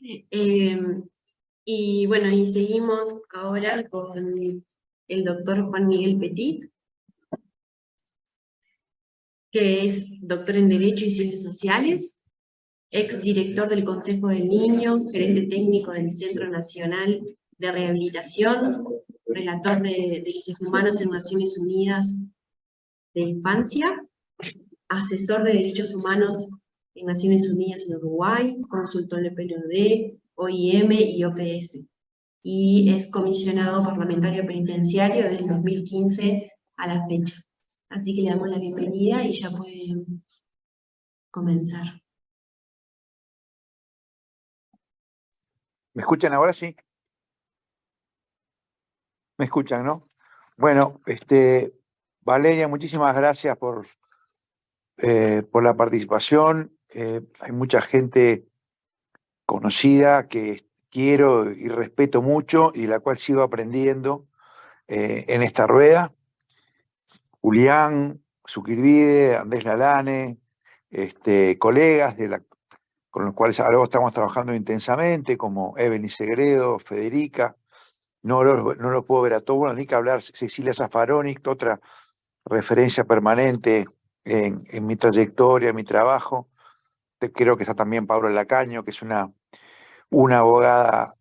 Eh, y bueno, y seguimos ahora con el doctor Juan Miguel Petit, que es doctor en Derecho y Ciencias Sociales, ex director del Consejo del Niño, gerente técnico del Centro Nacional de Rehabilitación, relator de Derechos Humanos en Naciones Unidas de Infancia, asesor de Derechos Humanos en Naciones Unidas en Uruguay, consultor de PNUD, OIM y OPS. Y es comisionado parlamentario penitenciario desde el 2015 a la fecha. Así que le damos la bienvenida y ya pueden comenzar. ¿Me escuchan ahora? Sí. ¿Me escuchan, no? Bueno, Valeria, muchísimas gracias por la participación. Hay mucha gente conocida que quiero y respeto mucho y de la cual sigo aprendiendo en esta rueda. Julián Zuquirvide, Andrés Lalane, colegas con los cuales ahora estamos trabajando intensamente, como Evelyn Segredo, Federica. No lo puedo ver a todos, bueno, ni que hablar Cecilia Zaffaroni, otra referencia permanente en mi trayectoria, en mi trabajo. Creo que está también Paula Lacaño, que es una abogada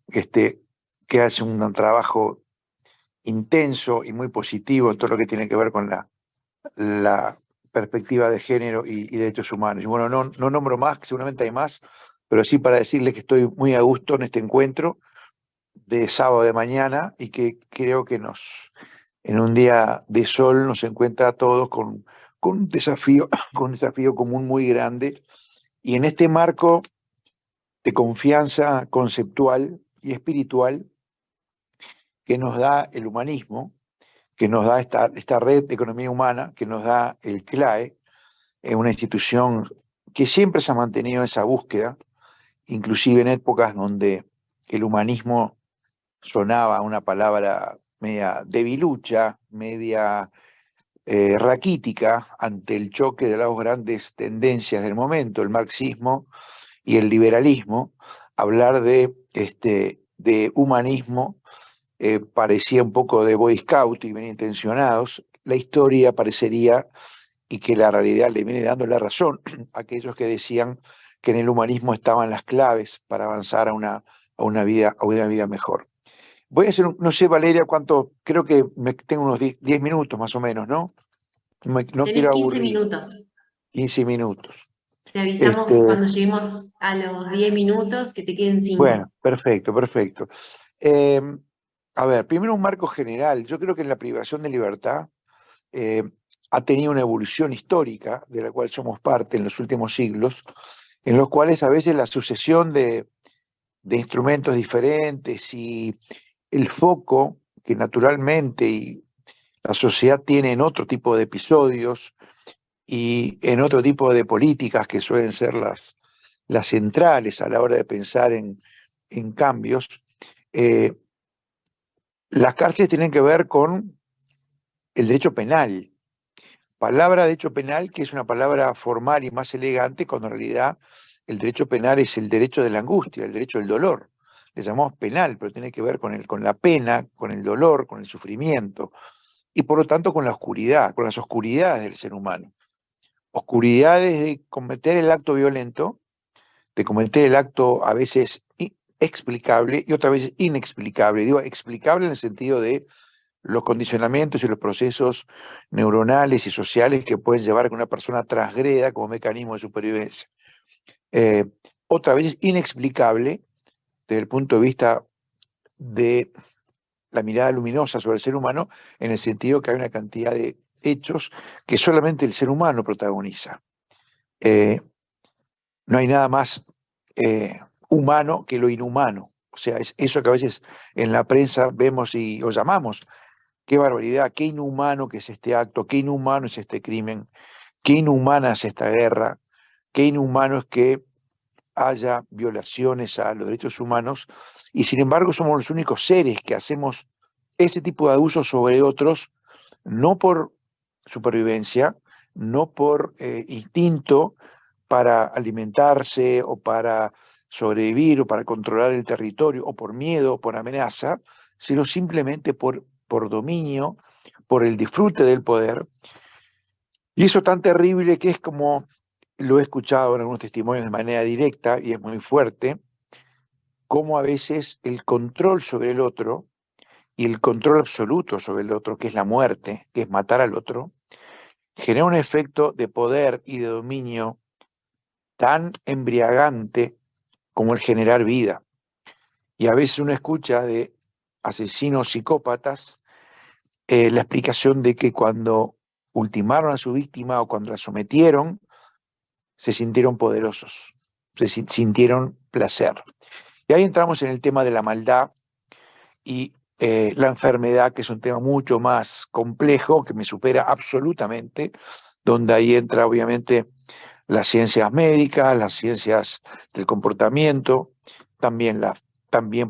que hace un trabajo intenso y muy positivo en todo lo que tiene que ver con la perspectiva de género y derechos humanos. Y bueno, no nombro más, que seguramente hay más, pero sí para decirles que estoy muy a gusto en este encuentro de sábado de mañana y que creo que en un día de sol nos encuentra a todos con un desafío, con un desafío común muy grande. Y en este marco de confianza conceptual y espiritual que nos da el humanismo, que nos da esta red de economía humana, que nos da el CLAE, una institución que siempre se ha mantenido en esa búsqueda, inclusive en épocas donde el humanismo sonaba una palabra media debilucha, media raquítica ante el choque de las dos grandes tendencias del momento, el marxismo y el liberalismo. Hablar de humanismo parecía un poco de Boy Scout y bien intencionados. La historia parecería, y que la realidad le viene dando la razón a aquellos que decían que en el humanismo estaban las claves para avanzar a una vida mejor. Voy a hacer, no sé, Valeria, cuánto, creo que tengo unos 10 minutos más o menos, ¿no? No Tenés quiero 15 aburrir. minutos. 15 minutos. Te avisamos cuando lleguemos a los 10 minutos que te queden 5. Bueno, perfecto, perfecto. Eh, a ver, primero un marco general. Yo creo que la privación de libertad ha tenido una evolución histórica de la cual somos parte en los últimos siglos, en los cuales a veces la sucesión de instrumentos diferentes y el foco que naturalmente y la sociedad tiene en otro tipo de episodios y en otro tipo de políticas que suelen ser las centrales a la hora de pensar en cambios, eh, las cárceles tienen que ver con el derecho penal. Palabra derecho penal que es una palabra formal y más elegante, cuando en realidad el derecho penal es el derecho de la angustia, el derecho del dolor. Le llamamos penal, pero tiene que ver con la pena, con el dolor, con el sufrimiento, y por lo tanto con la oscuridad, con las oscuridades del ser humano. Oscuridades de cometer el acto violento, de cometer el acto a veces explicable y otras veces inexplicable. Digo explicable en el sentido de los condicionamientos y los procesos neuronales y sociales que pueden llevar a que una persona transgreda como mecanismo de supervivencia. Otra vez inexplicable desde el punto de vista de la mirada luminosa sobre el ser humano, en el sentido que hay una cantidad de hechos que solamente el ser humano protagoniza. No hay nada más humano que lo inhumano. O sea, es eso que a veces en la prensa vemos o llamamos. Qué barbaridad, qué inhumano que es este acto, qué inhumano es este crimen, qué inhumana es esta guerra, qué inhumano es que haya violaciones a los derechos humanos, y sin embargo somos los únicos seres que hacemos ese tipo de abusos sobre otros, no por supervivencia, no por instinto para alimentarse o para sobrevivir o para controlar el territorio o por miedo o por amenaza, sino simplemente por dominio, por el disfrute del poder. Y eso tan terrible que es como lo he escuchado en algunos testimonios de manera directa y es muy fuerte, cómo a veces el control sobre el otro y el control absoluto sobre el otro, que es la muerte, que es matar al otro, genera un efecto de poder y de dominio tan embriagante como el generar vida. Y a veces uno escucha de asesinos psicópatas la explicación de que cuando ultimaron a su víctima o cuando la sometieron, se sintieron poderosos, sintieron placer. Y ahí entramos en el tema de la maldad y la enfermedad, que es un tema mucho más complejo, que me supera absolutamente, donde ahí entra obviamente las ciencias médicas, las ciencias del comportamiento, también,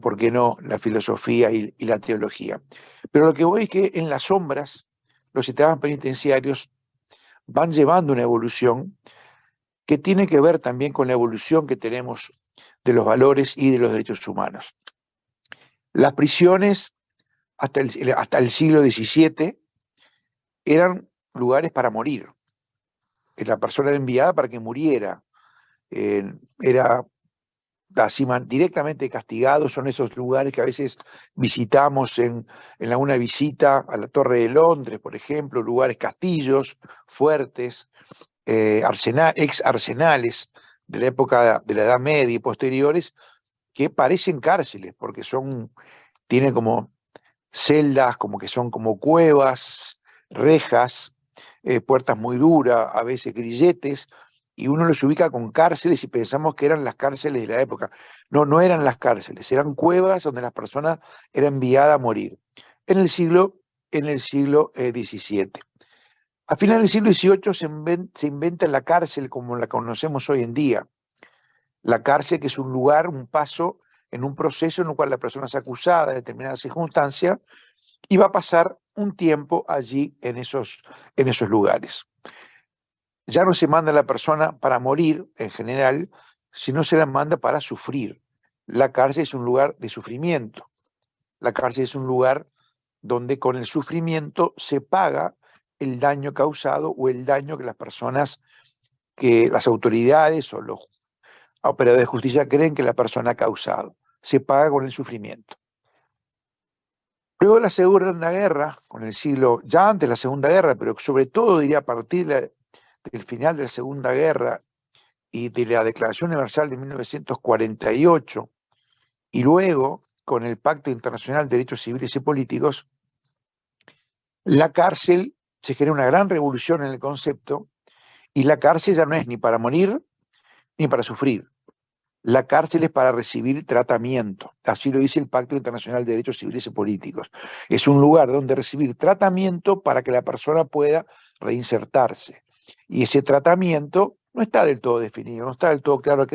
¿por qué no?, la filosofía y la teología. Pero lo que voy es que en las sombras, los sistemas penitenciarios van llevando una evolución que tiene que ver también con la evolución que tenemos de los valores y de los derechos humanos. Las prisiones, hasta el siglo XVII, eran lugares para morir. La persona era enviada para que muriera. Era así directamente castigado. Son esos lugares que a veces visitamos en alguna visita a la Torre de Londres, por ejemplo, lugares, castillos fuertes, ex arsenales de la época de la Edad Media y posteriores, que parecen cárceles, porque tienen como celdas, como que son como cuevas, rejas, puertas muy duras, a veces grilletes, y uno los ubica con cárceles y pensamos que eran las cárceles de la época. No, no eran las cárceles, eran cuevas donde las personas eran enviadas a morir. En el siglo XVII. A finales del siglo XVIII se inventa la cárcel como la conocemos hoy en día. La cárcel, que es un lugar, un paso en un proceso en el cual la persona es acusada de determinadas circunstancias y va a pasar un tiempo allí en esos lugares. Ya no se manda a la persona para morir en general, sino se la manda para sufrir. La cárcel es un lugar de sufrimiento. La cárcel es un lugar donde con el sufrimiento se paga el daño causado o el daño que que las autoridades o los operadores de justicia creen que la persona ha causado. Se paga con el sufrimiento. Luego de la Segunda Guerra, ya antes de la Segunda Guerra, pero sobre todo diría a partir del final de la Segunda Guerra y de la Declaración Universal de 1948, y luego con el Pacto Internacional de Derechos Civiles y Políticos, la cárcel se genera una gran revolución en el concepto, y la cárcel ya no es ni para morir ni para sufrir. La cárcel es para recibir tratamiento, así lo dice el Pacto Internacional de Derechos Civiles y Políticos. Es un lugar donde recibir tratamiento para que la persona pueda reinsertarse. Y ese tratamiento no está del todo definido, no está del todo claro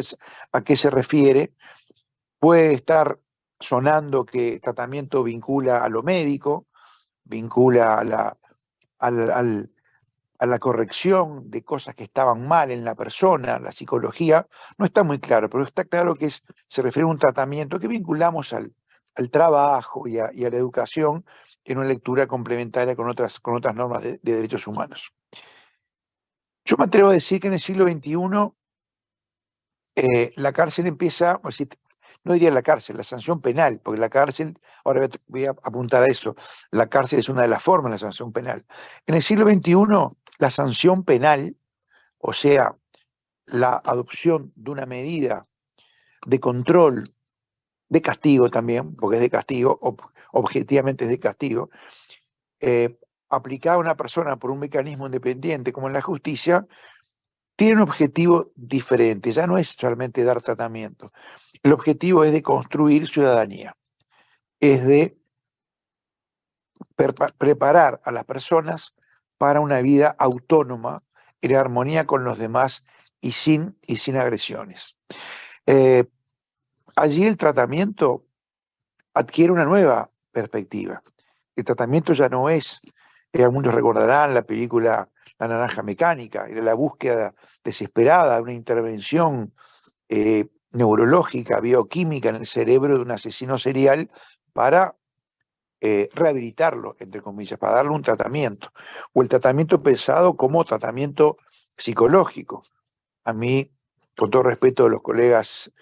a qué se refiere. Puede estar sonando que tratamiento vincula a lo médico, vincula a la corrección de cosas que estaban mal en la persona, la psicología, no está muy claro, pero está claro que se refiere a un tratamiento que vinculamos al trabajo y a la educación en una lectura complementaria con otras normas de derechos humanos. Yo me atrevo a decir que en el siglo XXI la cárcel empieza, no diría la cárcel, la sanción penal, porque la cárcel, ahora voy a apuntar a eso, la cárcel es una de las formas de la sanción penal. En el siglo XXI, la sanción penal, o sea, la adopción de una medida de control, de castigo también, porque es de castigo, objetivamente es de castigo, aplicada a una persona por un mecanismo independiente como en la justicia, tiene un objetivo diferente, ya no es solamente dar tratamiento. El objetivo es de construir ciudadanía, es de preparar a las personas para una vida autónoma, en armonía con los demás y sin agresiones. Allí el tratamiento adquiere una nueva perspectiva. El tratamiento ya no es, algunos recordarán la película La Naranja Mecánica, era la búsqueda desesperada de una intervención neurológica, bioquímica en el cerebro de un asesino serial para rehabilitarlo, entre comillas, para darle un tratamiento, o el tratamiento pensado como tratamiento psicológico. A mí, con todo respeto de los colegas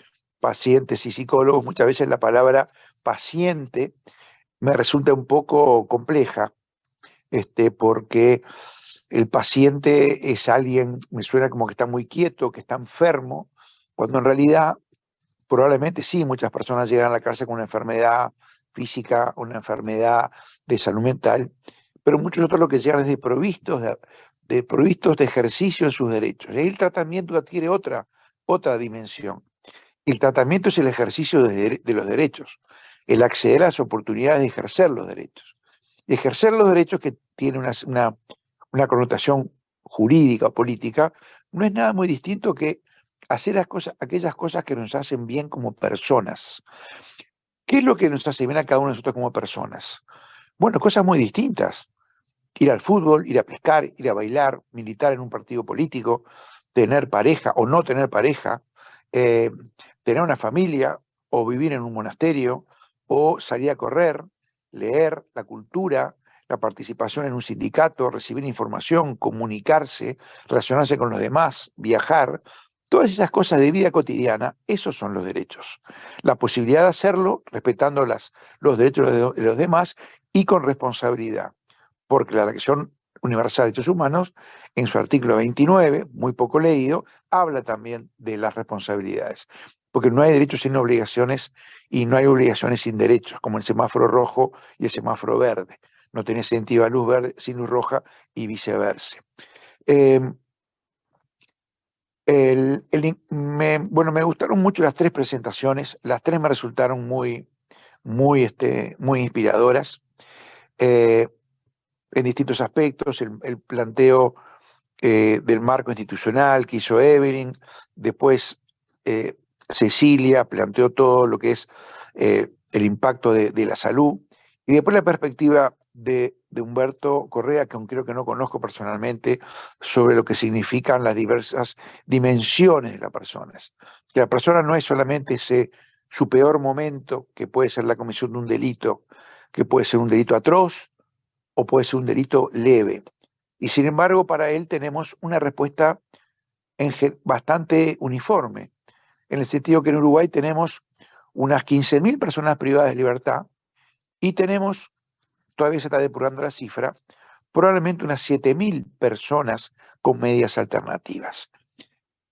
pacientes y psicólogos, muchas veces la palabra paciente me resulta un poco compleja, porque el paciente es alguien, me suena como que está muy quieto, que está enfermo, cuando en realidad probablemente sí, muchas personas llegan a la cárcel con una enfermedad física, una enfermedad de salud mental, pero muchos otros lo que llegan es provistos de ejercicio en sus derechos. Y ahí el tratamiento adquiere otra dimensión. El tratamiento es el ejercicio de los derechos, el acceder a las oportunidades de ejercer los derechos. Y ejercer los derechos, que tiene una connotación jurídica o política, no es nada muy distinto que hacer aquellas cosas que nos hacen bien como personas. ¿Qué es lo que nos hace bien a cada uno de nosotros como personas? Bueno, cosas muy distintas. Ir al fútbol, ir a pescar, ir a bailar, militar en un partido político, tener pareja o no tener pareja, eh, tener una familia o vivir en un monasterio, o salir a correr, leer, la cultura, la participación en un sindicato, recibir información, comunicarse, relacionarse con los demás, viajar. Todas esas cosas de vida cotidiana, esos son los derechos. La posibilidad de hacerlo respetando los derechos de los demás y con responsabilidad, porque la Declaración Universal de Derechos Humanos, en su artículo 29, muy poco leído, habla también de las responsabilidades, porque no hay derechos sin obligaciones y no hay obligaciones sin derechos, como el semáforo rojo y el semáforo verde. No tiene sentido la luz verde sin luz roja y viceversa. Eh, bueno, me gustaron mucho las tres presentaciones, las tres me resultaron muy inspiradoras. En distintos aspectos, el planteo del marco institucional que hizo Evelyn, después Cecilia planteó todo lo que es el impacto de la salud, y después la perspectiva de Humberto Correa, que aunque creo que no conozco personalmente, sobre lo que significan las diversas dimensiones de las personas. Que la persona no es solamente su peor momento, que puede ser la comisión de un delito, que puede ser un delito atroz, o puede ser un delito leve. Y sin embargo, para él tenemos una respuesta bastante uniforme, en el sentido que en Uruguay tenemos unas 15.000 personas privadas de libertad y tenemos, todavía se está depurando la cifra, probablemente unas 7.000 personas con medidas alternativas.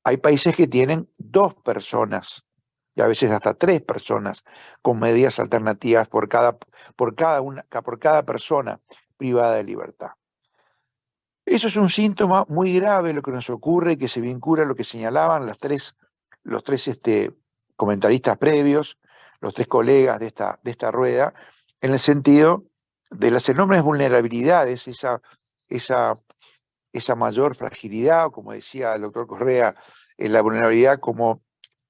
Hay países que tienen 2 personas y a veces hasta 3 personas con medidas alternativas por cada persona privada de libertad. Eso es un síntoma muy grave lo que nos ocurre, que se vincula a lo que señalaban los tres comentaristas previos, los 3 colegas de esta rueda, en el sentido de las enormes vulnerabilidades, esa mayor fragilidad, o como decía el doctor Correa, la vulnerabilidad como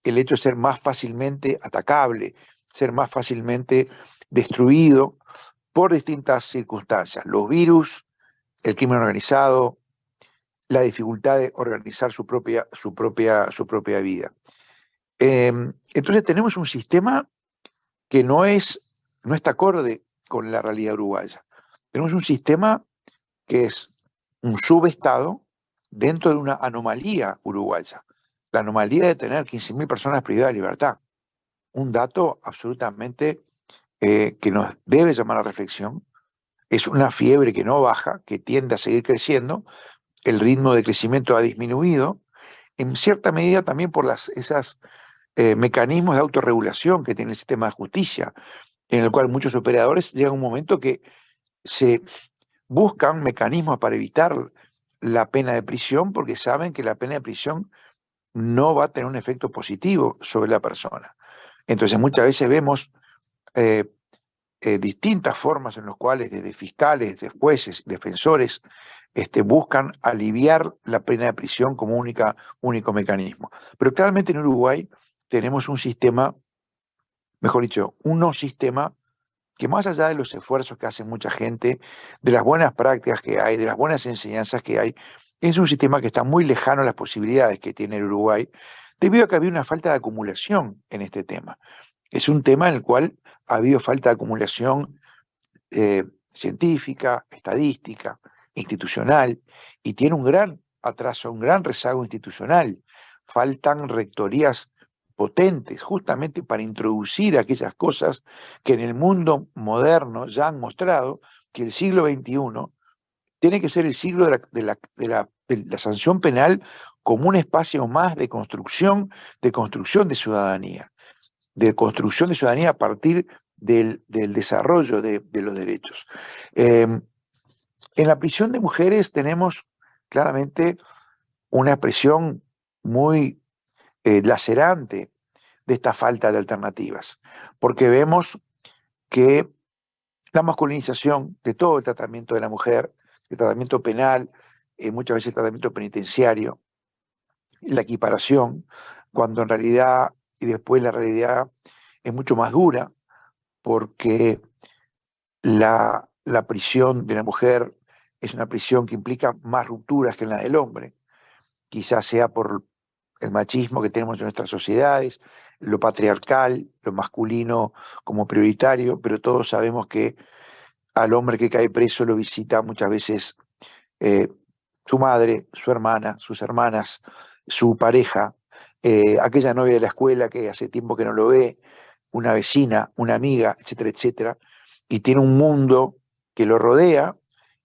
el hecho de ser más fácilmente atacable, ser más fácilmente destruido por distintas circunstancias. Los virus, el crimen organizado, la dificultad de organizar su propia vida. Entonces tenemos un sistema que no está acorde con la realidad uruguaya. Tenemos un sistema que es un subestado dentro de una anomalía uruguaya. La anomalía de tener 15.000 personas privadas de libertad. Un dato absolutamente que nos debe llamar a reflexión. Es una fiebre que no baja, que tiende a seguir creciendo. El ritmo de crecimiento ha disminuido, en cierta medida también por esos mecanismos de autorregulación que tiene el sistema de justicia, en el cual muchos operadores llegan a un momento que se buscan mecanismos para evitar la pena de prisión, porque saben que la pena de prisión no va a tener un efecto positivo sobre la persona. Entonces muchas veces vemos distintas formas en las cuales desde fiscales, de jueces, defensores, buscan aliviar la pena de prisión como único mecanismo. Pero claramente en Uruguay tenemos un sistema, mejor dicho, un no sistema que, más allá de los esfuerzos que hace mucha gente, de las buenas prácticas que hay, de las buenas enseñanzas que hay, es un sistema que está muy lejano a las posibilidades que tiene el Uruguay debido a que había una falta de acumulación en este tema. Es un tema en el cual ha habido falta de acumulación científica, estadística, institucional, y tiene un gran atraso, un gran rezago institucional. Faltan rectorías potentes justamente para introducir aquellas cosas que en el mundo moderno ya han mostrado que el siglo XXI tiene que ser el siglo de la sanción penal como un espacio más de construcción de ciudadanía, a partir del desarrollo de los derechos. En la prisión de mujeres tenemos claramente una expresión muy lacerante de esta falta de alternativas, porque vemos que la masculinización de todo el tratamiento de la mujer, el tratamiento penal, muchas veces el tratamiento penitenciario, la equiparación, cuando en realidad, y después la realidad es mucho más dura, porque la prisión de la mujer es una prisión que implica más rupturas que la del hombre, quizás sea por el machismo que tenemos en nuestras sociedades, lo patriarcal, lo masculino como prioritario, pero todos sabemos que al hombre que cae preso lo visita muchas veces eh, su madre, su hermana, sus hermanas, su pareja, aquella novia de la escuela que hace tiempo que no lo ve, una vecina, una amiga, etcétera, etcétera, y tiene un mundo que lo rodea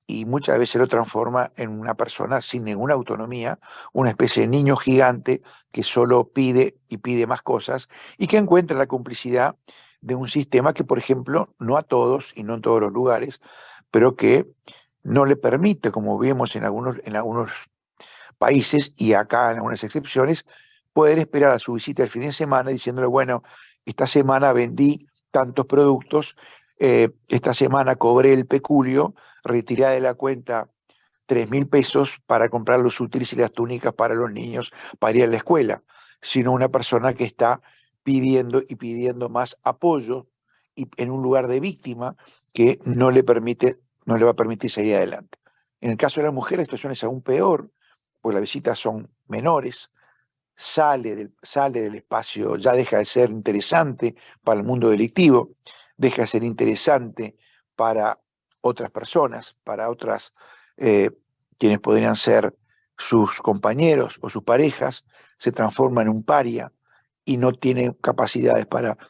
y muchas veces lo transforma en una persona sin ninguna autonomía, una especie de niño gigante que solo pide y pide más cosas y que encuentra la complicidad de un sistema que, por ejemplo, no a todos y no en todos los lugares, pero que no le permite, como vemos en algunos países y acá en algunas excepciones, poder esperar a su visita el fin de semana diciéndole, bueno, esta semana vendí tantos productos, esta semana cobré el peculio, retiré de la cuenta 3.000 pesos para comprar los útiles y las túnicas para los niños para ir a la escuela, sino una persona que está pidiendo y pidiendo más apoyo y en un lugar de víctima que no le va a permitir seguir adelante. En el caso de la mujer, la situación es aún peor, pues las visitas son menores, sale del espacio, ya deja de ser interesante para el mundo delictivo, deja de ser interesante para otras personas, para otras, quienes podrían ser sus compañeros o sus parejas, se transforma en un paria y no tiene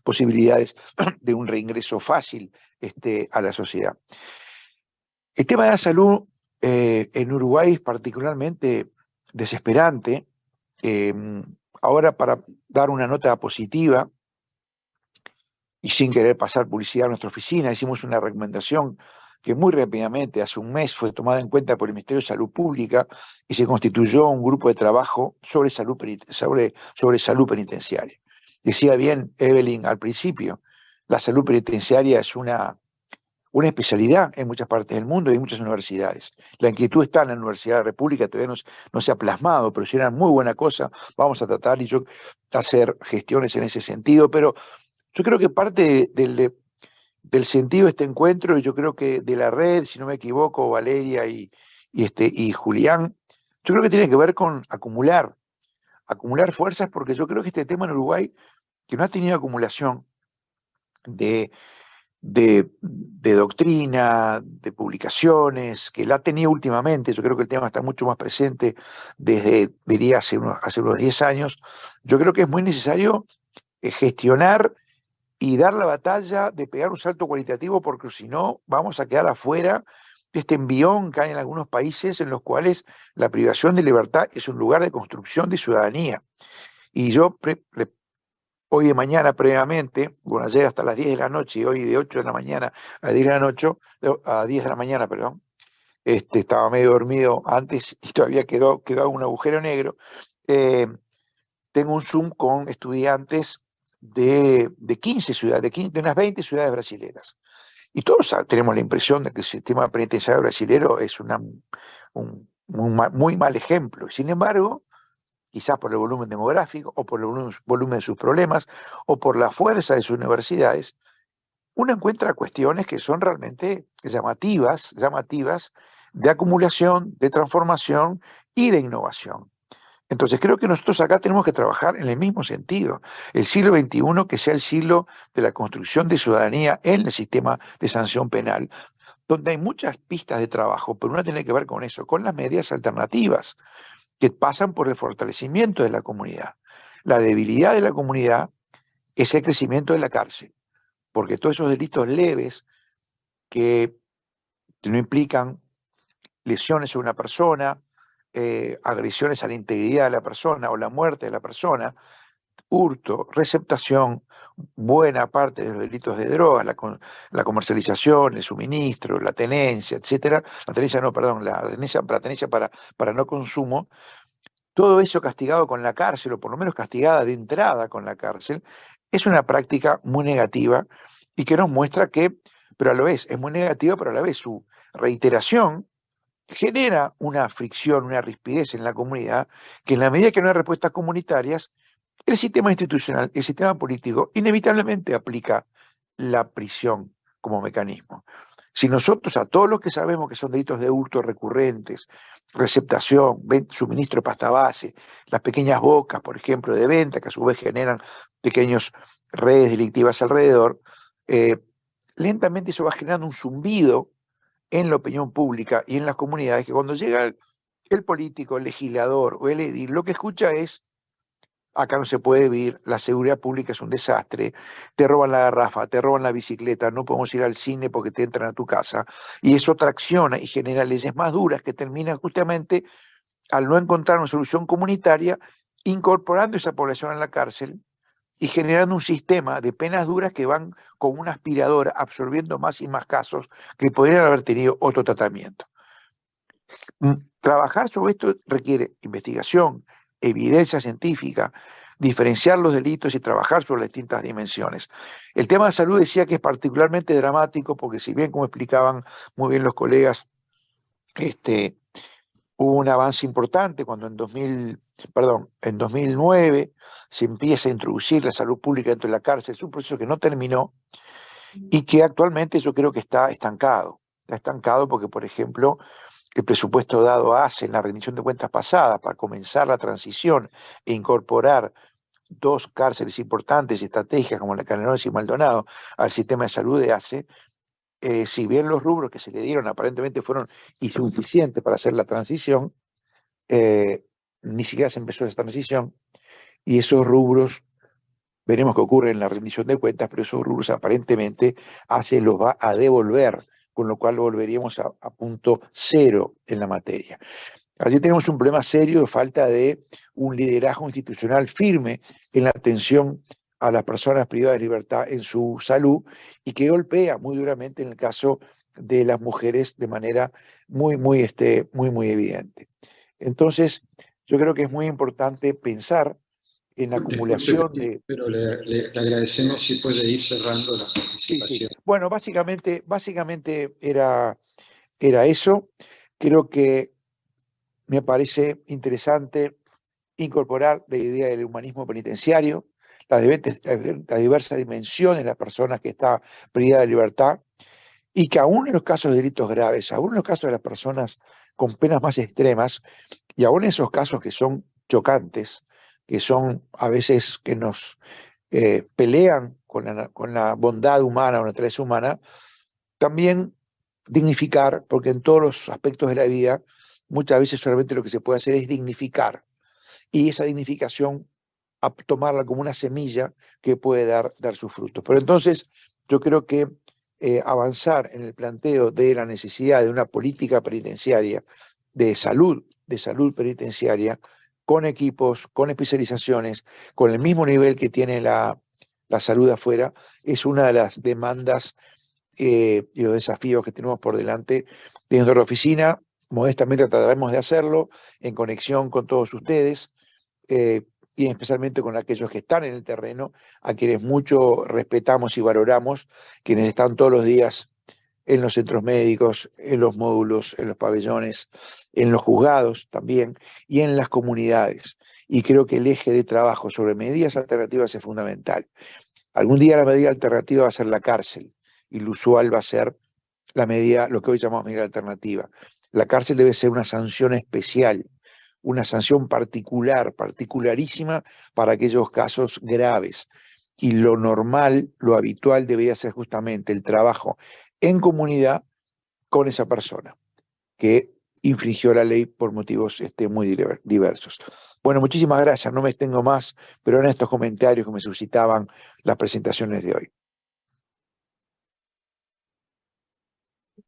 posibilidades de un reingreso fácil a la sociedad. El tema de la salud en Uruguay es particularmente desesperante. Ahora, para dar una nota positiva y sin querer pasar publicidad a nuestra oficina, hicimos una recomendación que muy rápidamente, hace un mes, fue tomada en cuenta por el Ministerio de Salud Pública y se constituyó un grupo de trabajo sobre salud penitenciaria. Decía bien Evelyn al principio, la salud penitenciaria es una especialidad en muchas partes del mundo y en muchas universidades. La inquietud está en la Universidad de la República, todavía no se ha plasmado, pero si era muy buena cosa, vamos a tratar y yo hacer gestiones en ese sentido, pero yo creo que parte del sentido de este encuentro, y yo creo que de la red, si no me equivoco, Valeria y Julián, yo creo que tiene que ver con acumular fuerzas, porque yo creo que este tema en Uruguay, que no ha tenido acumulación de doctrina, de publicaciones, que la ha tenido últimamente, yo creo que el tema está mucho más presente desde, diría, hace unos 10 años, yo creo que es muy necesario gestionar y dar la batalla de pegar un salto cualitativo, porque si no vamos a quedar afuera de este envión que hay en algunos países en los cuales la privación de libertad es un lugar de construcción de ciudadanía. Y yo hoy de mañana previamente, bueno, ayer hasta las 10 de la noche y hoy de 8 de la mañana a 10 de la noche, a 10 de la mañana, perdón, estaba medio dormido antes y todavía quedó un agujero negro. eh, Tengo un Zoom con estudiantes de 15 ciudades, de unas 20 ciudades brasileras. Y todos tenemos la impresión de que el sistema penitenciario brasilero es muy mal ejemplo. Sin embargo, quizás por el volumen demográfico, o por el volumen de sus problemas, o por la fuerza de sus universidades, uno encuentra cuestiones que son realmente llamativas de acumulación, de transformación y de innovación. Entonces creo que nosotros acá tenemos que trabajar en el mismo sentido. El siglo XXI que sea el siglo de la construcción de ciudadanía en el sistema de sanción penal, donde hay muchas pistas de trabajo, pero una tiene que ver con eso, con las medidas alternativas que pasan por el fortalecimiento de la comunidad. La debilidad de la comunidad es el crecimiento de la cárcel, porque todos esos delitos leves que no implican lesiones a una persona, agresiones a la integridad de la persona o la muerte de la persona, hurto, receptación, buena parte de los delitos de drogas, la comercialización, el suministro, la tenencia, etcétera, la tenencia no, perdón, la tenencia para no consumo, todo eso castigado con la cárcel, o por lo menos castigada de entrada con la cárcel, es una práctica muy negativa y que nos muestra que, pero a la vez, es muy negativa, pero a la vez su reiteración genera una fricción, una rispidez en la comunidad, que en la medida que no hay respuestas comunitarias, el sistema institucional, el sistema político, inevitablemente aplica la prisión como mecanismo. Si nosotros a todos los que sabemos que son delitos de hurto recurrentes, receptación, suministro de pasta base, las pequeñas bocas, por ejemplo, de venta, que a su vez generan pequeñas redes delictivas alrededor, eh, lentamente eso va generando un zumbido en la opinión pública y en las comunidades, que cuando llega el político, el legislador o el edil, lo que escucha es: acá no se puede vivir, la seguridad pública es un desastre, te roban la garrafa, te roban la bicicleta, no podemos ir al cine porque te entran a tu casa. Y eso tracciona y genera leyes más duras que terminan justamente, al no encontrar una solución comunitaria, incorporando esa población a la cárcel y generando un sistema de penas duras que van con una aspiradora absorbiendo más y más casos que podrían haber tenido otro tratamiento. Trabajar sobre esto requiere investigación, evidencia científica, diferenciar los delitos y trabajar sobre las distintas dimensiones. El tema de salud decía que es particularmente dramático porque, si bien, como explicaban muy bien los colegas, hubo un avance importante cuando en 2009 se empieza a introducir la salud pública dentro de la cárcel. Es un proceso que no terminó y que actualmente yo creo que está estancado. Está estancado porque, por ejemplo, el presupuesto dado en la rendición de cuentas pasada para comenzar la transición e incorporar dos cárceles importantes y estratégicas como la Canelones y Maldonado al sistema de salud de ACE, si bien los rubros que se le dieron aparentemente fueron insuficientes para hacer la transición, ni siquiera se empezó esa transición, y esos rubros, veremos qué ocurre en la rendición de cuentas, pero esos rubros aparentemente ACE los va a devolver, con lo cual volveríamos a punto cero en la materia. Allí tenemos un problema serio de falta de un liderazgo institucional firme en la atención a las personas privadas de libertad en su salud, y que golpea muy duramente en el caso de las mujeres de manera muy evidente. Entonces, yo creo que es muy importante pensar en la acumulación de... Pero le agradecemos si puede ir cerrando la Sí, sí. participación. Bueno, básicamente era eso. Creo que me parece interesante incorporar la idea del humanismo penitenciario, las diversas dimensiones de las personas que están privadas de libertad, y que aún en los casos de delitos graves, aún en los casos de las personas con penas más extremas, y aún en esos casos que son chocantes, que son a veces que nos pelean con la bondad humana o la naturaleza humana, también dignificar, porque en todos los aspectos de la vida muchas veces solamente lo que se puede hacer es dignificar, y esa dignificación a tomarla como una semilla que puede dar sus frutos. Pero entonces yo creo que avanzar en el planteo de la necesidad de una política penitenciaria de salud penitenciaria, con equipos, con especializaciones, con el mismo nivel que tiene la salud afuera, es una de las demandas y los desafíos que tenemos por delante dentro de la oficina. Modestamente trataremos de hacerlo en conexión con todos ustedes, eh, y especialmente con aquellos que están en el terreno, a quienes mucho respetamos y valoramos, quienes están todos los días en los centros médicos, en los módulos, en los pabellones, en los juzgados también, y en las comunidades. Y creo que el eje de trabajo sobre medidas alternativas es fundamental. Algún día la medida alternativa va a ser la cárcel, y lo usual va a ser la medida, lo que hoy llamamos medida alternativa. La cárcel debe ser una sanción especial, una sanción particularísima para aquellos casos graves. Y lo normal, lo habitual debería ser justamente el trabajo en comunidad con esa persona que infringió la ley por motivos muy diversos. Bueno, muchísimas gracias, no me extendo más, pero eran estos comentarios que me suscitaban las presentaciones de hoy.